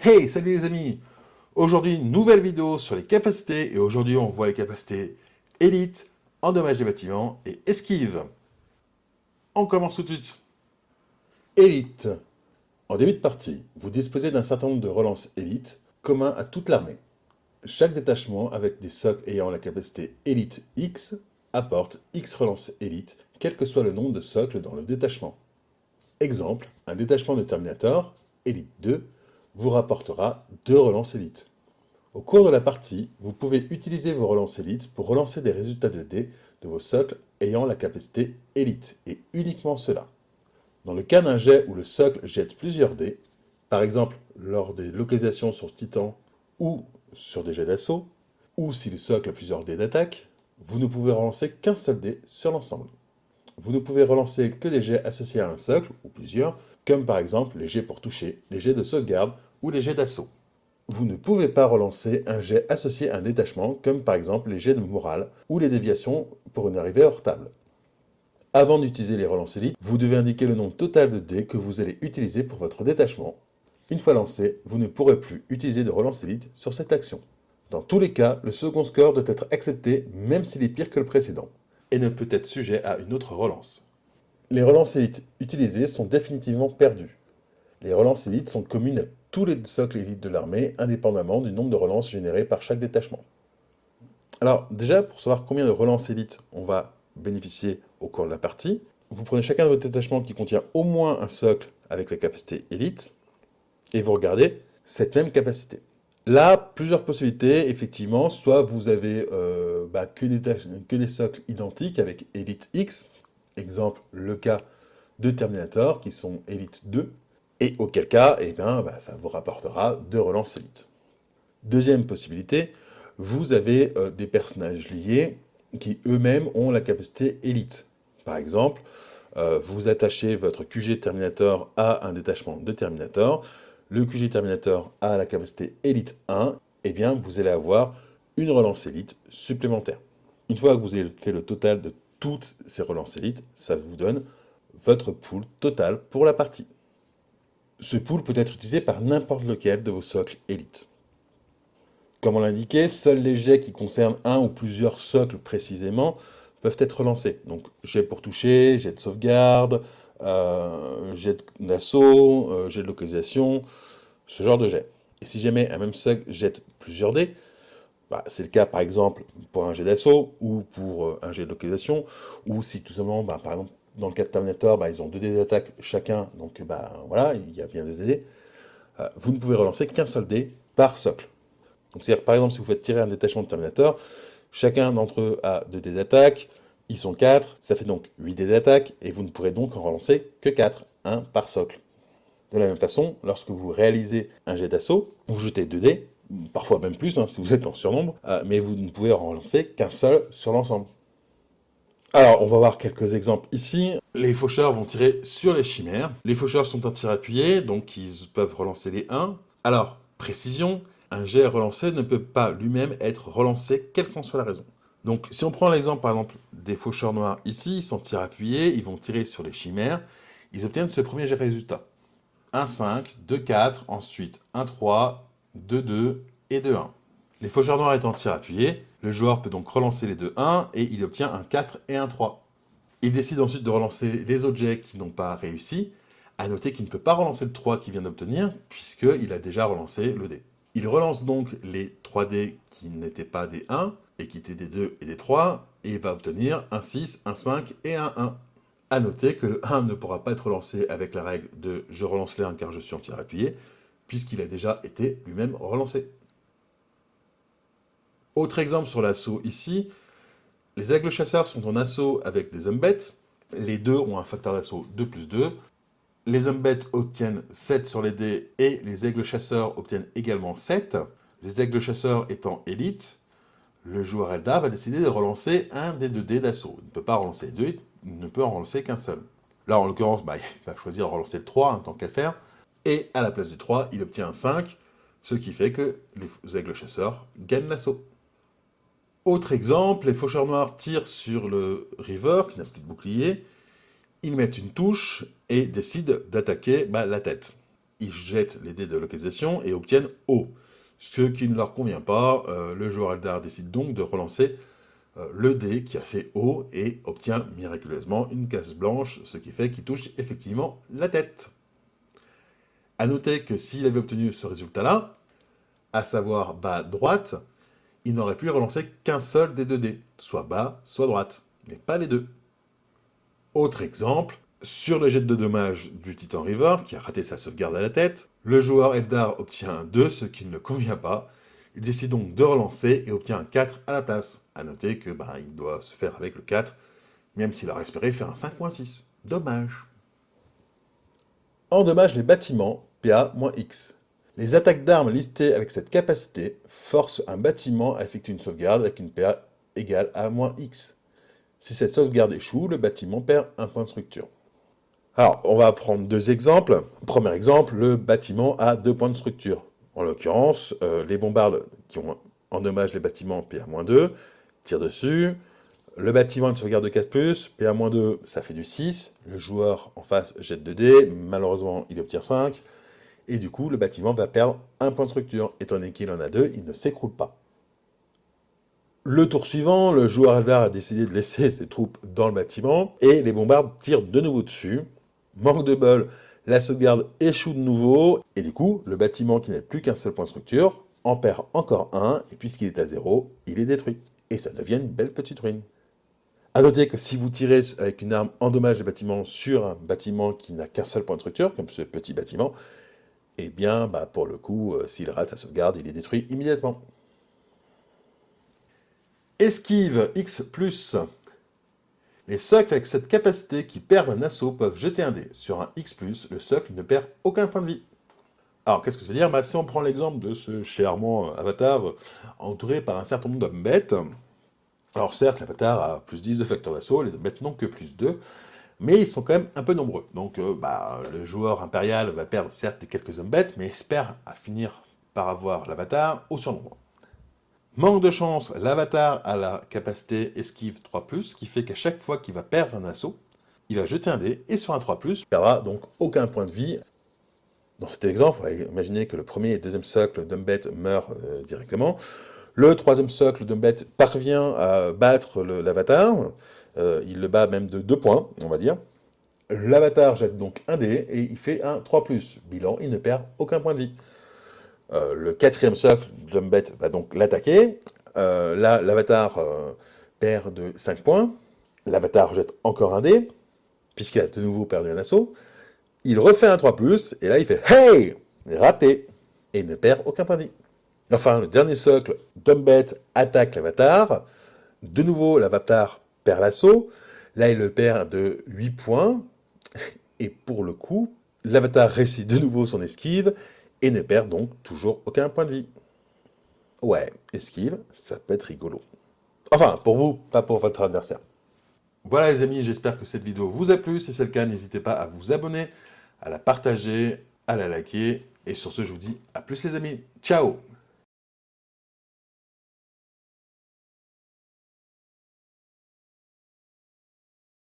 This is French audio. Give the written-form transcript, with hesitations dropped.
Hey, salut les amis! Aujourd'hui, nouvelle vidéo sur les capacités, et aujourd'hui on voit les capacités élite, endommage des bâtiments et esquive. On commence tout de suite. Élite. En début de partie, vous disposez d'un certain nombre de relances élite communs à toute l'armée. Chaque détachement avec des socles ayant la capacité élite X apporte X relances élite, quel que soit le nombre de socles dans le détachement. Exemple, un détachement de Terminator, élite 2, vous rapportera 2 relances élite. Au cours de la partie, vous pouvez utiliser vos relances élites pour relancer des résultats de dés de vos socles ayant la capacité élite, et uniquement cela. Dans le cas d'un jet où le socle jette plusieurs dés, par exemple lors des localisations sur Titan ou sur des jets d'assaut, ou si le socle a plusieurs dés d'attaque, vous ne pouvez relancer qu'un seul dé sur l'ensemble. Vous ne pouvez relancer que des jets associés à un socle, ou plusieurs, comme par exemple les jets pour toucher, les jets de sauvegarde ou les jets d'assaut. Vous ne pouvez pas relancer un jet associé à un détachement, comme par exemple les jets de morale ou les déviations pour une arrivée hors table. Avant d'utiliser les relances élites, vous devez indiquer le nombre total de dés que vous allez utiliser pour votre détachement. Une fois lancé, vous ne pourrez plus utiliser de relance élite sur cette action. Dans tous les cas, le second score doit être accepté même s'il est pire que le précédent, et ne peut être sujet à une autre relance. Les relances élites utilisées sont définitivement perdues. Les relances élites sont communes à tous les socles élites de l'armée, indépendamment du nombre de relances générées par chaque détachement. Alors déjà, pour savoir combien de relances élites on va bénéficier au cours de la partie, vous prenez chacun de vos détachements qui contient au moins un socle avec la capacité élite, et vous regardez cette même capacité. Là, plusieurs possibilités, effectivement, soit vous avez que des socles identiques avec Elite X, exemple le cas de Terminator, qui sont Elite 2, et auquel cas, ça vous rapportera 2 relances élites. Deuxième possibilité, vous avez des personnages liés qui eux-mêmes ont la capacité élite. Par exemple, vous attachez votre QG Terminator à un détachement de Terminator, le QG Terminator a la capacité élite 1, et bien vous allez avoir une relance élite supplémentaire. Une fois que vous avez fait le total de toutes ces relances élites, ça vous donne votre pool total pour la partie. Ce pool peut être utilisé par n'importe lequel de vos socles élites. Comme on l'indiquait, seuls les jets qui concernent un ou plusieurs socles précisément peuvent être relancés. Donc jet pour toucher, jet de sauvegarde, jet d'assaut, jet de localisation, ce genre de jet. Et si jamais un même socle jette plusieurs dés, c'est le cas par exemple pour un jet d'assaut ou pour un jet de localisation, ou si tout simplement, par exemple, dans le cas de Terminator, ils ont 2 dés d'attaque chacun, donc voilà, il y a bien 2 dés. Vous ne pouvez relancer qu'un seul dé par socle. Donc c'est-à-dire par exemple si vous faites tirer un détachement de Terminator, chacun d'entre eux a 2 dés d'attaque, ils sont 4, ça fait donc 8 dés d'attaque, et vous ne pourrez donc en relancer que 4, 1 par socle. De la même façon, lorsque vous réalisez un jet d'assaut, vous jetez 2 dés, parfois même plus si vous êtes en surnombre, mais vous ne pouvez en relancer qu'un seul sur l'ensemble. Alors, on va voir quelques exemples ici. Les faucheurs vont tirer sur les chimères. Les faucheurs sont un tir appuyé, donc ils peuvent relancer les 1. Alors, précision, un jet relancé ne peut pas lui-même être relancé, quelle qu'en soit la raison. Donc, si on prend l'exemple, par exemple, des faucheurs noirs ici, ils sont tir appuyé, ils vont tirer sur les chimères, ils obtiennent ce premier jet résultat. 1, 5, 2, 4, ensuite 1, 3, 2, 2 et 2, 1. Les faucheurs noirs étant tir appuyé, le joueur peut donc relancer les 2, 1 et il obtient un 4 et un 3. Il décide ensuite de relancer les autres jets qui n'ont pas réussi. À noter qu'il ne peut pas relancer le 3 qu'il vient d'obtenir, puisqu'il a déjà relancé le dé. Il relance donc les 3 dés qui n'étaient pas des 1, et qui étaient des 2 et des 3, et il va obtenir un 6, un 5 et un 1. A noter que le 1 ne pourra pas être relancé avec la règle de « je relance les 1 car je suis en tir appuyé », puisqu'il a déjà été lui-même relancé. Autre exemple sur l'assaut ici, les aigles chasseurs sont en assaut avec des hommes-bêtes, les deux ont un facteur d'assaut de plus 2, les hommes-bêtes obtiennent 7 sur les dés et les aigles chasseurs obtiennent également 7. Les aigles chasseurs étant élite, le joueur Eldar va décider de relancer un des 2 dés d'assaut. Il ne peut pas relancer les 2, il ne peut en relancer qu'un seul. Là, en l'occurrence, il va choisir de relancer le 3, tant qu'à faire, et à la place du 3, il obtient un 5, ce qui fait que les aigles chasseurs gagnent l'assaut. Autre exemple, les faucheurs noirs tirent sur le River, qui n'a plus de bouclier, ils mettent une touche et décident d'attaquer la tête. ils jettent les dés de localisation et obtiennent O. Ce qui ne leur convient pas, le joueur Eldar décide donc de relancer le dé qui a fait O et obtient miraculeusement une case blanche, ce qui fait qu'il touche effectivement la tête. A noter que s'il avait obtenu ce résultat-là, à savoir bas-droite, il n'aurait pu relancer qu'un seul des 2 dés, soit bas, soit droite, mais pas les deux. Autre exemple, sur le jet de dommages du Titan River, qui a raté sa sauvegarde à la tête, le joueur Eldar obtient un 2, ce qui ne le convient pas. Il décide donc de relancer et obtient un 4 à la place. A noter que il doit se faire avec le 4, même s'il a espéré faire un 5.6. Dommage. Endommage les bâtiments, PA-X. Les attaques d'armes listées avec cette capacité forcent un bâtiment à effectuer une sauvegarde avec une PA égale à -X. Si cette sauvegarde échoue, le bâtiment perd un point de structure. Alors, on va prendre 2 exemples. Premier exemple, le bâtiment a 2 points de structure. En l'occurrence, les bombardes qui ont endommagé les bâtiments PA-2 tirent dessus. Le bâtiment a une sauvegarde de 4+, PA-2, ça fait du 6. Le joueur en face jette 2 dés, malheureusement il obtient 5. Et du coup, le bâtiment va perdre un point de structure. Étant donné qu'il en a 2, il ne s'écroule pas. Le tour suivant, le joueur Eldar a décidé de laisser ses troupes dans le bâtiment, et les bombardes tirent de nouveau dessus. Manque de bol, la sauvegarde échoue de nouveau, et du coup, le bâtiment qui n'a plus qu'un seul point de structure en perd encore un, et puisqu'il est à 0, il est détruit. Et ça devient une belle petite ruine. A noter que si vous tirez avec une arme endommage des bâtiments sur un bâtiment qui n'a qu'un seul point de structure, comme ce petit bâtiment, eh bien, pour le coup, s'il rate sa sauvegarde, il est détruit immédiatement. Esquive X+. Les socles avec cette capacité qui perdent un assaut peuvent jeter un dé. Sur un X+, le socle ne perd aucun point de vie. Alors, qu'est-ce que ça veut dire? Si on prend l'exemple de ce charmant avatar entouré par un certain nombre d'hommes bêtes, alors certes, l'avatar a +10 de facteur d'assaut, les hommes bêtes n'ont que +2, mais ils sont quand même un peu nombreux. Donc le joueur impérial va perdre certes quelques hommes bêtes, mais espère à finir par avoir l'avatar au surnombre. Manque de chance, l'avatar a la capacité esquive 3+, ce qui fait qu'à chaque fois qu'il va perdre un assaut, il va jeter un dé, et sur un 3+, il ne perdra donc aucun point de vie. Dans cet exemple, on va imaginer que le premier et deuxième socle d'hommes bêtes meurent directement. Le troisième socle d'hommes bêtes parvient à battre l'avatar. Il le bat même de 2 points, on va dire. L'avatar jette donc un dé et il fait un 3+. Bilan, il ne perd aucun point de vie. Le quatrième socle d'hommes bêtes va donc l'attaquer. Là, l'avatar perd de 5 points. L'avatar jette encore un dé, puisqu'il a de nouveau perdu un assaut. Il refait un 3+, et là il fait « Hey !» Raté. Et il ne perd aucun point de vie. Enfin, le dernier socle d'hommes bêtes attaque l'avatar. De nouveau, l'avatar perd l'assaut. Là, il le perd de 8 points. Et pour le coup, l'avatar réussit de nouveau son esquive et ne perd donc toujours aucun point de vie. Ouais, esquive, ça peut être rigolo. Enfin, pour vous, pas pour votre adversaire. Voilà les amis, j'espère que cette vidéo vous a plu. Si c'est le cas, n'hésitez pas à vous abonner, à la partager, à la liker. Et sur ce, je vous dis à plus les amis. Ciao!